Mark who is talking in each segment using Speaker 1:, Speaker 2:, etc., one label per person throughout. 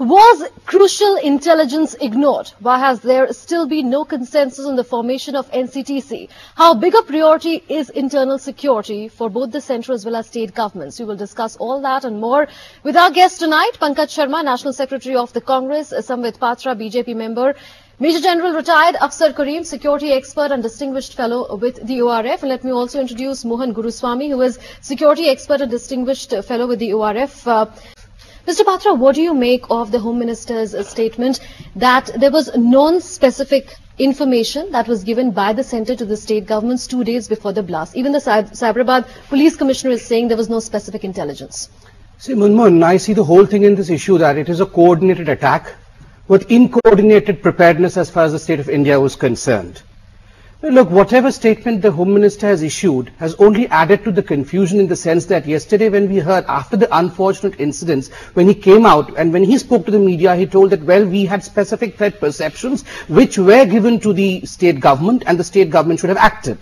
Speaker 1: Was crucial intelligence ignored? Why has there still been no consensus on the formation of NCTC? How big a priority is internal security for both the central as well as state governments? We will discuss all that and more with our guest tonight, Pankaj Sharma, National Secretary of the Congress, Sambit Patra, BJP member, Major General retired Afsar Karim, security expert and distinguished fellow with the ORF. And let me also introduce Mohan Guruswamy, who is security expert and distinguished fellow with the ORF. Mr. Patra, what do you make of the Home Minister's statement that there was non-specific information that was given by the centre to the state governments 2 days before the blast? Even the Hyderabad Police Commissioner is saying there was no specific intelligence.
Speaker 2: See, Munmun, I see the whole thing in this issue that it is a coordinated attack with uncoordinated preparedness as far as the state of India was concerned. Look, whatever statement the Home Minister has issued has only added to the confusion in the sense that yesterday when we heard after the unfortunate incidents, when he came out and when he spoke to the media, he told that, well, we had specific threat perceptions which were given to the state government and the state government should have acted.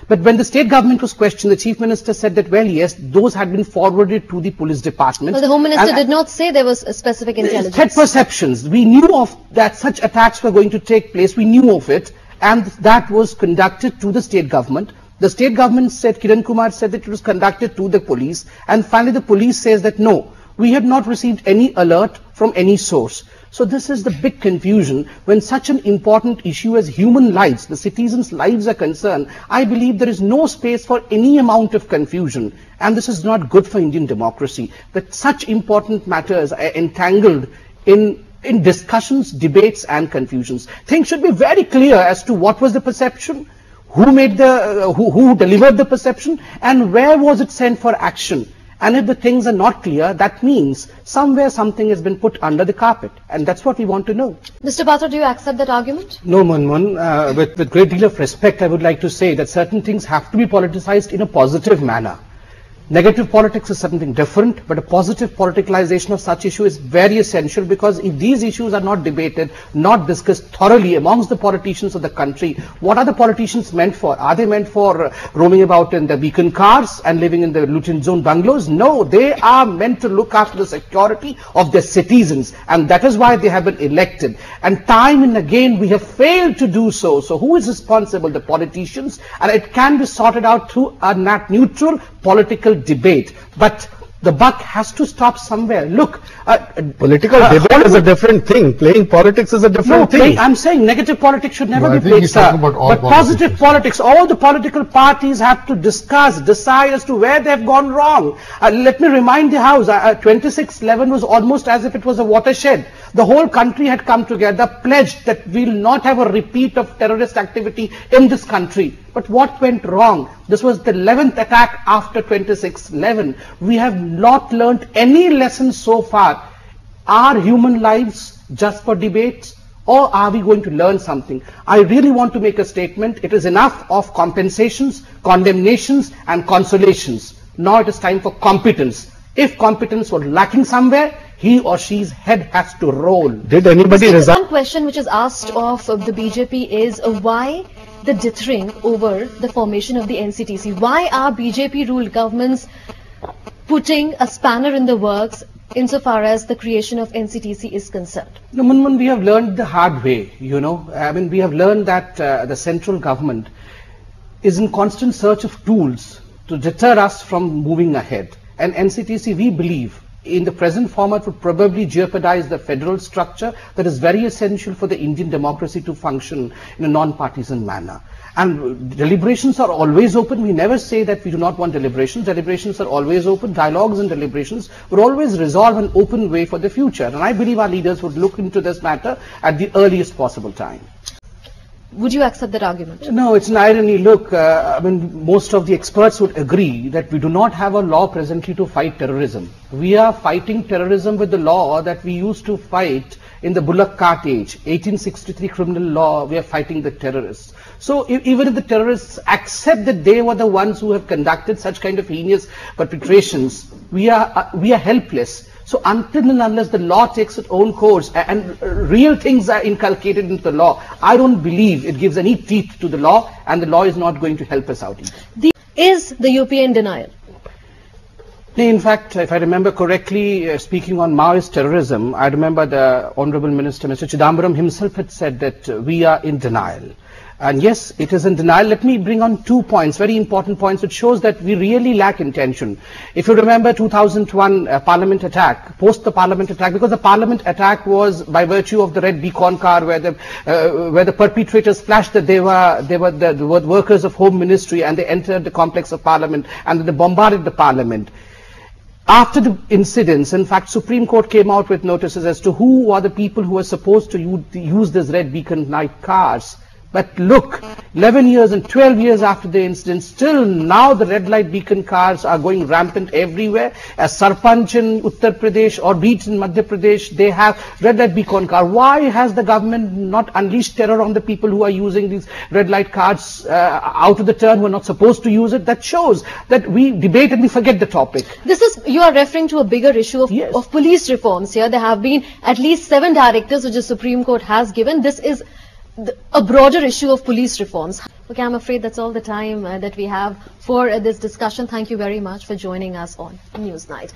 Speaker 2: But when the state government was questioned, the Chief Minister said that, well, yes, those had been forwarded to the police department.
Speaker 1: But the Home Minister did not say there was a specific intelligence.
Speaker 2: Threat perceptions. We knew of that such attacks were going to take place. We knew of it. And that was conducted to the state government. The state government said, Kiran Kumar said that it was conducted to the police. And finally the police says that no, we have not received any alert from any source. So this is the big confusion. When such an important issue as human lives, the citizens' lives are concerned, I believe there is no space for any amount of confusion. And this is not good for Indian democracy, that such important matters are entangled in discussions, debates and confusions. Things should be very clear as to what was the perception, who made the, who delivered the perception and where was it sent for action. And if the things are not clear, that means somewhere something has been put under the carpet. And that's what we want to know.
Speaker 1: Mr. Patra, do you accept that argument?
Speaker 2: No, Munmun. With great deal of respect, I would like to say that certain things have to be politicized in a positive manner. Negative politics is something different, but a positive politicalization of such issue is very essential because if these issues are not debated, not discussed thoroughly amongst the politicians of the country, what are the politicians meant for? Are they meant for roaming about in the beacon cars and living in the Lutin zone bungalows? No, they are meant to look after the security of their citizens, and that is why they have been elected. And time and again we have failed to do so. So who is responsible? The politicians, and it can be sorted out through a neutral political debate, but the buck has to stop somewhere. Look,
Speaker 3: political debate is a different thing. Playing politics is a different thing.
Speaker 2: I'm saying negative politics should never be played, sir. But positive politics, all the political parties have to decide as to where they have gone wrong. Let me remind the House, 26/11 was almost as if it was a watershed. The whole country had come together, pledged that we will not have a repeat of terrorist activity in this country. But what went wrong? This was the 11th attack after 26/11. We have not learnt any lessons so far. Are human lives just for debates, or are we going to learn something? I really want to make a statement. It is enough of compensations, condemnations and consolations. Now it is time for competence. If competence was lacking somewhere, he or she's head has to roll.
Speaker 3: Did anybody resign?
Speaker 1: One question which is asked of the BJP is why the dithering over the formation of the NCTC? Why are BJP-ruled governments putting a spanner in the works insofar as the creation of NCTC is concerned?
Speaker 2: No, Munmun, we have learned the hard way, you know. I mean, we have learned that the central government is in constant search of tools to deter us from moving ahead. And NCTC, we believe, in the present format would probably jeopardize the federal structure that is very essential for the Indian democracy to function in a non-partisan manner. And deliberations are always open. We never say that we do not want deliberations. Deliberations are always open. Dialogues and deliberations would always resolve an open way for the future. And I believe our leaders would look into this matter at the earliest possible time.
Speaker 1: Would you accept that argument?
Speaker 2: No, it's an irony. Look, I mean, most of the experts would agree that we do not have a law presently to fight terrorism. We are fighting terrorism with the law that we used to fight in the bullock cart age, 1863 criminal law. We are fighting the terrorists. So even if the terrorists accept that they were the ones who have conducted such kind of heinous perpetrations, we are helpless. So until and unless the law takes its own course and real things are inculcated into the law, I don't believe it gives any teeth to the law, and the law is not going to help us out either.
Speaker 1: Is the UP in denial?
Speaker 2: In fact, if I remember correctly, speaking on Maoist terrorism, I remember the Honorable Minister, Mr. Chidambaram himself had said that we are in denial. And yes, it is in denial. Let me bring on 2 points, very important points, which shows that we really lack intention. If you remember 2001 Parliament attack, post the Parliament attack, because the Parliament attack was by virtue of the red beacon car where the perpetrators flashed that they were workers of Home Ministry and they entered the complex of Parliament and they bombarded the Parliament. After the incidents, in fact, Supreme Court came out with notices as to who are the people who are supposed to use these red beacon light cars. But look, 11 years and 12 years after the incident, still now the red light beacon cars are going rampant everywhere. As Sarpanch in Uttar Pradesh or beats in Madhya Pradesh, they have red light beacon car. Why has the government not unleashed terror on the people who are using these red light cars out of the turn, who are not supposed to use it? That shows that we debate and we forget the topic.
Speaker 1: You are referring to a bigger issue of police reforms here. There have been at least 7 directives which the Supreme Court has given. This is a broader issue of police reforms. Okay, I'm afraid that's all the time that we have for this discussion. Thank you very much for joining us on Newsnight.